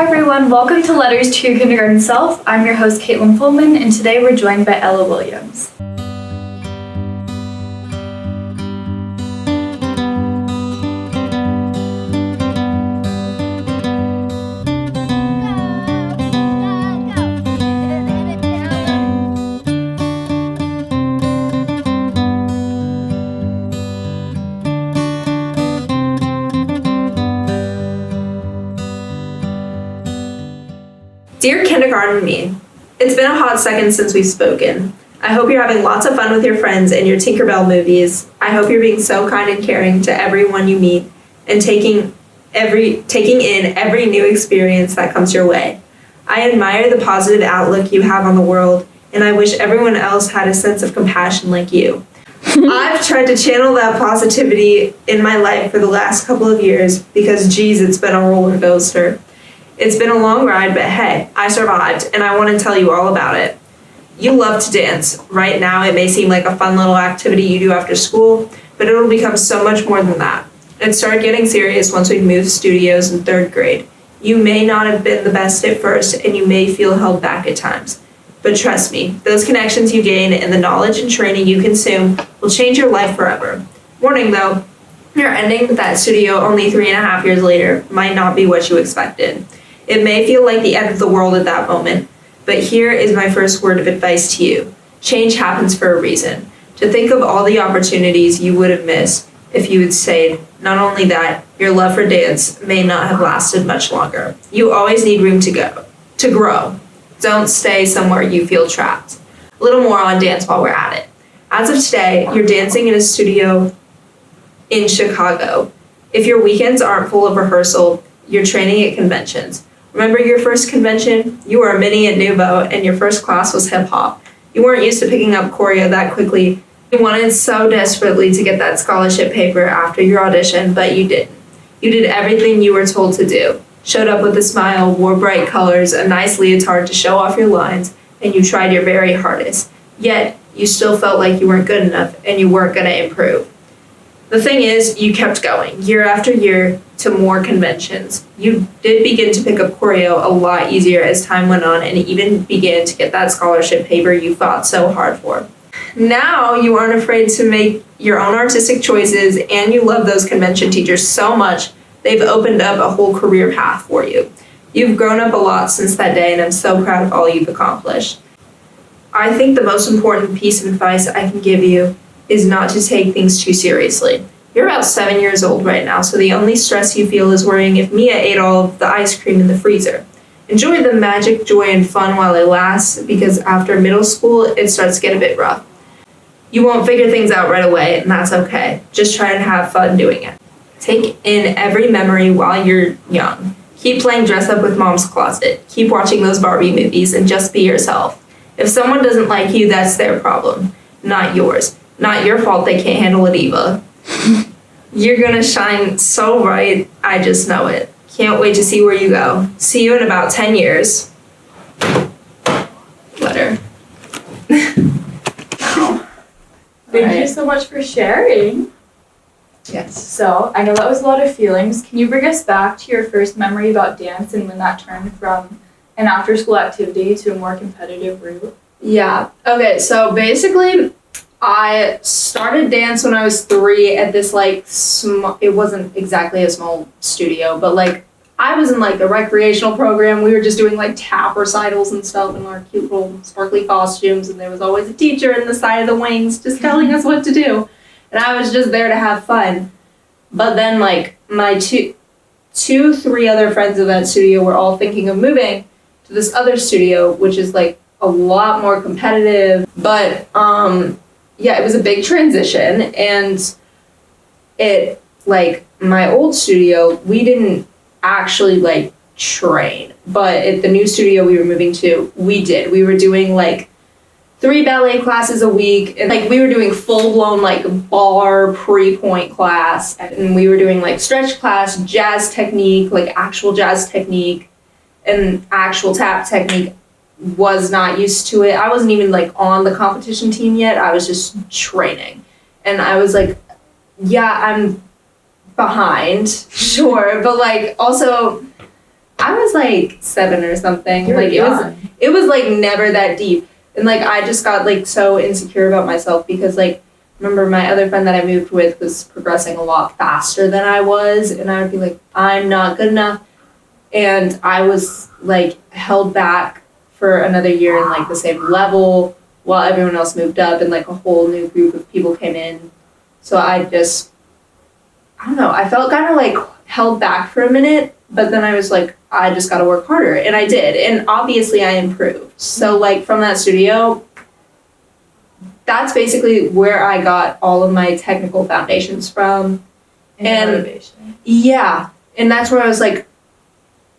Hi everyone, welcome to Letters to Your Kindergarten Self. I'm your host Caitlin Follman, and today we're joined by Ella Williams. Dear Kindergarten Me, it's been a hot second since we've spoken. I hope you're having lots of fun with your friends and your Tinkerbell movies. I hope you're being so kind and caring to everyone you meet and taking in every new experience that comes your way. I admire the positive outlook you have on the world, and I wish everyone else had a sense of compassion like you. I've tried to channel that positivity in my life for the last couple of years because, geez, it's been a roller coaster. It's been a long ride, but hey, I survived, and I want to tell you all about it. You love to dance. Right now, it may seem like a fun little activity you do after school, but it'll become so much more than that. It started getting serious once we moved studios in 3rd grade. You may not have been the best at first, and you may feel held back at times. But trust me, those connections you gain and the knowledge and training you consume will change your life forever. Warning though, your ending that studio only 3.5 years later might not be what you expected. It may feel like the end of the world at that moment, but here is my first word of advice to you. Change happens for a reason. To think of all the opportunities you would have missed if you had stayed. Not only that, your love for dance may not have lasted much longer. You always need room to grow. Don't stay somewhere you feel trapped. A little more on dance while we're at it. As of today, you're dancing in a studio in Chicago. If your weekends aren't full of rehearsal, you're training at conventions. Remember your first convention? You were a mini at Nouveau, and your first class was hip hop. You weren't used to picking up choreo that quickly. You wanted so desperately to get that scholarship paper after your audition, but you didn't. You did everything you were told to do. Showed up with a smile, wore bright colors, a nice leotard to show off your lines, and you tried your very hardest. Yet, you still felt like you weren't good enough, and you weren't going to improve. The thing is, you kept going, year after year, to more conventions. You did begin to pick up choreo a lot easier as time went on, and even began to get that scholarship paper you fought so hard for. Now you aren't afraid to make your own artistic choices, and you love those convention teachers so much, they've opened up a whole career path for you. You've grown up a lot since that day, and I'm so proud of all you've accomplished. I think the most important piece of advice I can give you is not to take things too seriously. You're about 7 years old right now, so the only stress you feel is worrying if Mia ate all of the ice cream in the freezer. Enjoy the magic, joy, and fun while it lasts, because after middle school, it starts to get a bit rough. You won't figure things out right away, and that's okay. Just try and have fun doing it. Take in every memory while you're young. Keep playing dress up with mom's closet. Keep watching those Barbie movies, and just be yourself. If someone doesn't like you, that's their problem, not yours. Not your fault they can't handle a diva. You're gonna shine so bright, I just know it. Can't wait to see where you go. See you in about 10 years. Letter. Wow. Thank you so much for sharing. Yes. So, I know that was a lot of feelings. Can you bring us back to your first memory about dance and when that turned from an after-school activity to a more competitive route? Yeah. Okay, so basically, I started dance when I was 3 at this it wasn't exactly a small studio, but I was in a recreational program. We were just doing tap recitals and stuff in our cute little sparkly costumes, and there was always a teacher in the side of the wings just telling us what to do. And I was just there to have fun. But then my three other friends in that studio were all thinking of moving to this other studio, which is a lot more competitive. But yeah, it was a big transition, and it, my old studio, we didn't actually, train, but at the new studio we were moving to, we did. We were doing, 3 ballet classes a week, and, we were doing full-blown, bar pre-point class, and we were doing, stretch class, jazz technique, actual jazz technique, and actual tap technique. Was not used to it. I wasn't even on the competition team yet. I was just training. And I was yeah, I'm behind, sure. But also I was like 7 or something. You're like young. it was like never that deep. And like I just got like so insecure about myself because like remember my other friend that I moved with was progressing a lot faster than I was, and I would be like, I'm not good enough. And I was like held back for another year in like the same level while everyone else moved up and like a whole new group of people came in. So I don't know, I felt kind of like held back for a minute, but then I was like, I just got to work harder. And I did. And obviously I improved. So like from that studio, that's basically where I got all of my technical foundations from. And motivation. Yeah. And that's where I was like,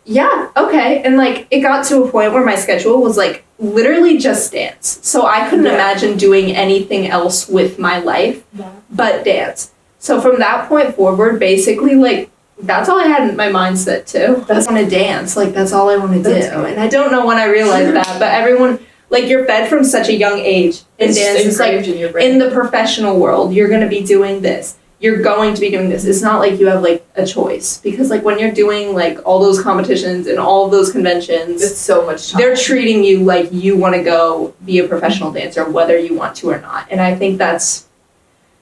yeah, okay. And like it got to a point where my schedule was like literally just dance. So I couldn't imagine doing anything else with my life but dance. So from that point forward, basically like that's all I had in my mindset too. I want to dance. Like that's all I want to do. And I don't know when I realized that, but everyone, like you're fed from such a young age in dance. It's like in the professional world, you're going to be doing this. You're going to be doing this. It's not like you have like a choice, because like when you're doing like all those competitions and all of those conventions, it's so much time. They're treating you like you want to go be a professional dancer, whether you want to or not. And I think that's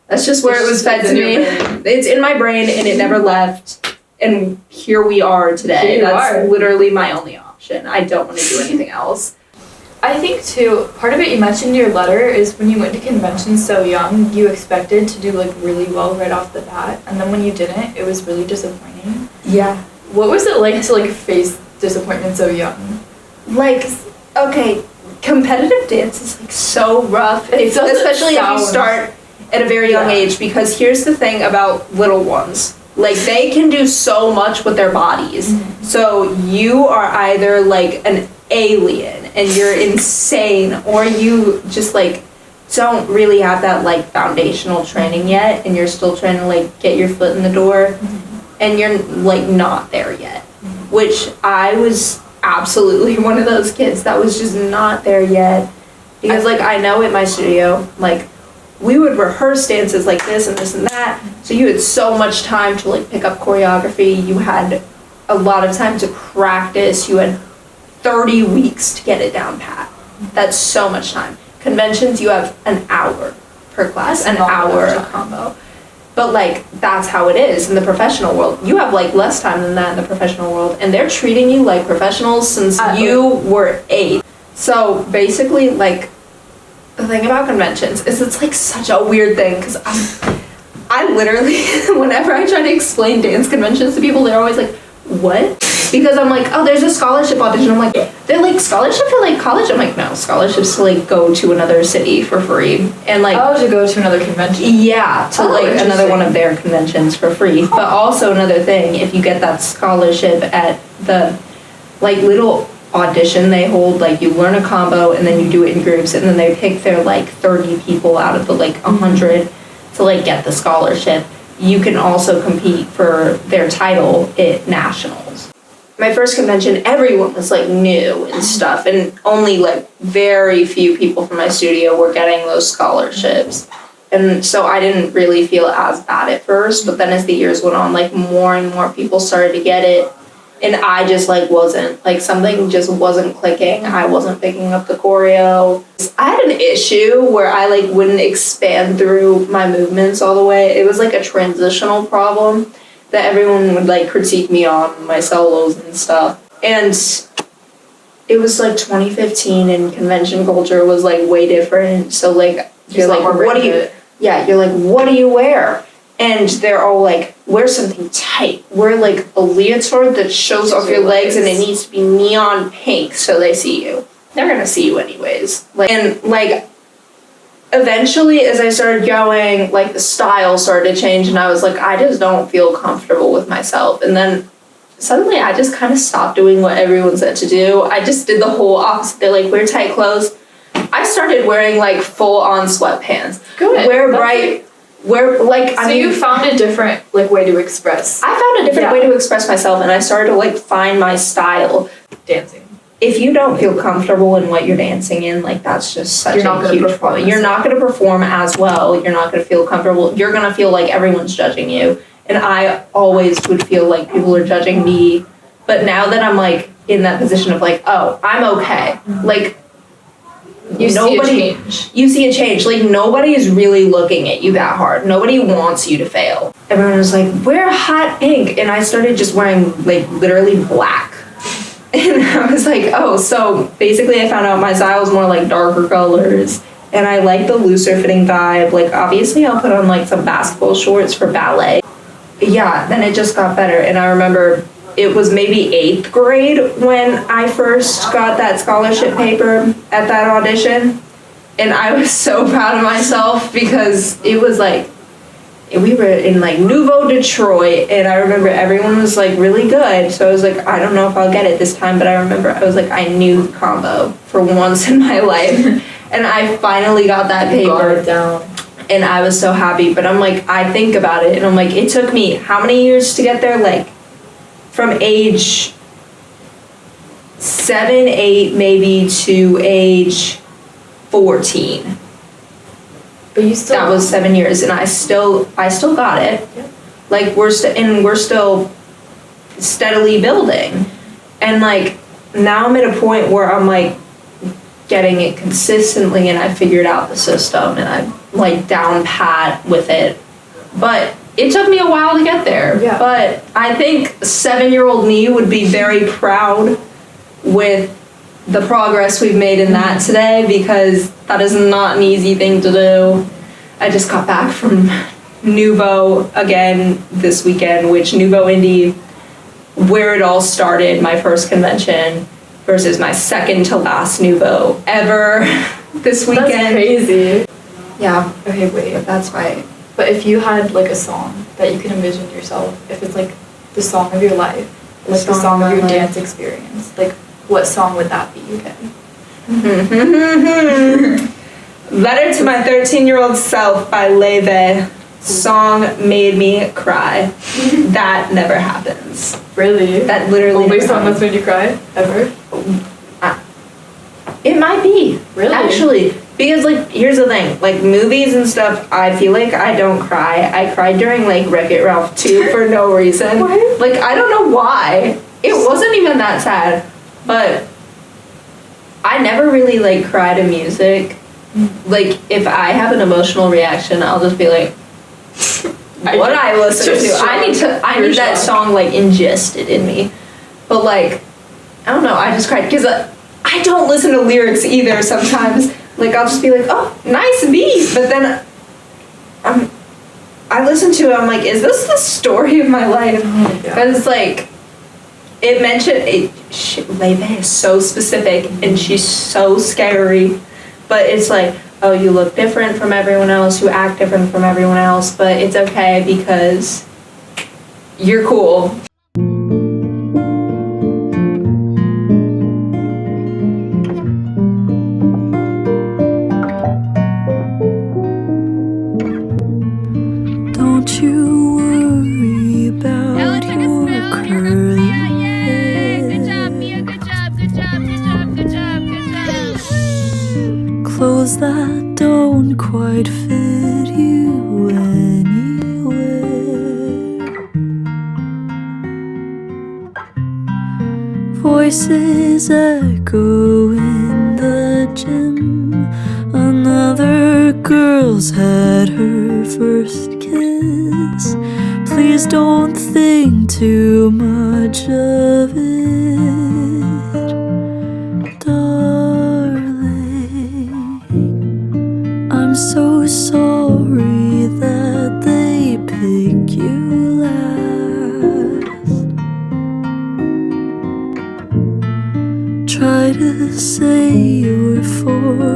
just where it was fed to me. It's in my brain and it never left. And here we are today. That's literally my only option. I don't want to do anything else. I think too, part of it you mentioned in your letter is when you went to conventions so young, you expected to do like really well right off the bat, and then when you didn't, it was really disappointing. Yeah. What was it like to like face disappointment so young? Like, okay, competitive dance is like so rough, especially if you start at a very young age, because here's the thing about little ones. Like, they can do so much with their bodies. Mm-hmm. So you are either like an alien and you're insane, or you just like don't really have that like foundational training yet, and you're still trying to like get your foot in the door, and you're like not there yet. Which I was absolutely one of those kids that was just not there yet, because like I know at my studio, like we would rehearse dances like this and this and that, so you had so much time to like pick up choreography. You had a lot of time to practice. You had 30 weeks to get it down pat. That's so much time. Conventions, you have an hour per class, an hour a combo. But like that's how it is in the professional world. You have like less time than that in the professional world, and they're treating you like professionals since you were 8. So basically, like the thing about conventions is it's like such a weird thing, because I literally whenever I try to explain dance conventions to people, they're always like, what? Because I'm like, oh, there's a scholarship audition. I'm like, they're like, scholarship for like college? I'm like, no, scholarships to like go to another city for free. And like, to go to another convention. Yeah, to like another one of their conventions for free. But also another thing, if you get that scholarship at the like little audition they hold, like you learn a combo and then you do it in groups, and then they pick their like 30 people out of the like 100 to like get the scholarship. You can also compete for their title at nationals. My first convention, everyone was like new and stuff, and only like very few people from my studio were getting those scholarships. And so I didn't really feel as bad at first, but then as the years went on, like more and more people started to get it. And I just like wasn't, like something just wasn't clicking. I wasn't picking up the choreo. I had an issue where I like wouldn't expand through my movements all the way. It was like a transitional problem that everyone would like critique me on, my solos and stuff. And it was like 2015 and convention culture was like way different. So like, you're like, what do you, you're like, what do you wear? And they're all like, wear something tight. Wear like a leotard that shows off your legs, and it needs to be neon pink so they see you. They're gonna see you anyways. Like, and like, eventually as I started going, like the style started to change, and I was like, I just don't feel comfortable with myself. And then suddenly I just kind of stopped doing what everyone said to do. I just did the whole opposite. They're like, wear tight clothes. I started wearing like full on sweatpants. Good. Wear bright. Where like so you found a different like way to express. I found a different way to express myself, and I started to like find my style dancing. If you don't feel comfortable in what you're dancing in, like that's just such a huge problem. You're not going to perform as well. You're not going to feel comfortable. You're going to feel like everyone's judging you. And I always would feel like people are judging me, But now that I'm like in that position of like, oh, I'm okay. Like, You see a change. You see a change. Like, nobody is really looking at you that hard. Nobody wants you to fail. Everyone was like, wear hot pink. And I started just wearing, like, literally black. And I was like, oh, so basically I found out my style is more like darker colors. And I like the looser fitting vibe. Like, obviously I'll put on, like, some basketball shorts for ballet. Yeah, then it just got better. And I remember it was maybe 8th grade when I first got that scholarship paper at that audition. And I was so proud of myself because it was like, we were in like Nouveau Detroit, and I remember everyone was like really good. So I was like, I don't know if I'll get it this time, but I remember I was like, I knew the combo for once in my life. And I finally got that paper. Got it down. And I was so happy. But I'm like, I think about it and I'm like, it took me how many years to get there? Like, from age 7, 8 maybe to age 14. But you still. That was 7 years, and I still got it. Yeah. Like, we're still steadily building. And like, now I'm at a point where I'm like getting it consistently, and I figured out the system, and I'm like down pat with it. But it took me a while to get there. Yeah. But I think 7-year-old me would be very proud with the progress we've made in that today, because that is not an easy thing to do. I just got back from Nouveau again this weekend, which Nouveau Indie, where it all started, my first convention versus my second to last Nouveau ever this weekend. That's crazy. Yeah. Okay, wait. But that's right. But if you had like a song that you could envision yourself, if it's like the song of your life, like the song of your dance experience, like what song would that be? Okay. Letter to My 13-Year-Old Self by Leve. Song made me cry. That never happens. Really? That literally Only never song happens. that's made you cry ever? It might be. Really? Actually. Because, like, here's the thing. Like, movies and stuff, I feel like I don't cry. I cried during, like, Wreck-It Ralph 2 for no reason. What? Like, I don't know why. It wasn't even that sad. But I never really, like, cry to music. Like, if I have an emotional reaction, I'll just be like, what I listen to. I need that song, like, ingested in me. But, like, I don't know. I just cried. Because I don't listen to lyrics either sometimes. Like, I'll just be like, oh, nice beat. But then I listen to it, I'm like, is this the story of my life? Because, like, it mentioned, Leve is so specific, and she's so scary. But it's like, oh, you look different from everyone else, you act different from everyone else, but it's okay because you're cool. Don't you worry about your curly hair. Good job, Mia. Good job, good job, good job, good job, good job. Clothes that don't quite fit you anywhere. Voices echo in the gym. Another girl's had her first kiss. Please don't think too much of it, darling. I'm so sorry that they pick you last. Try to say you're for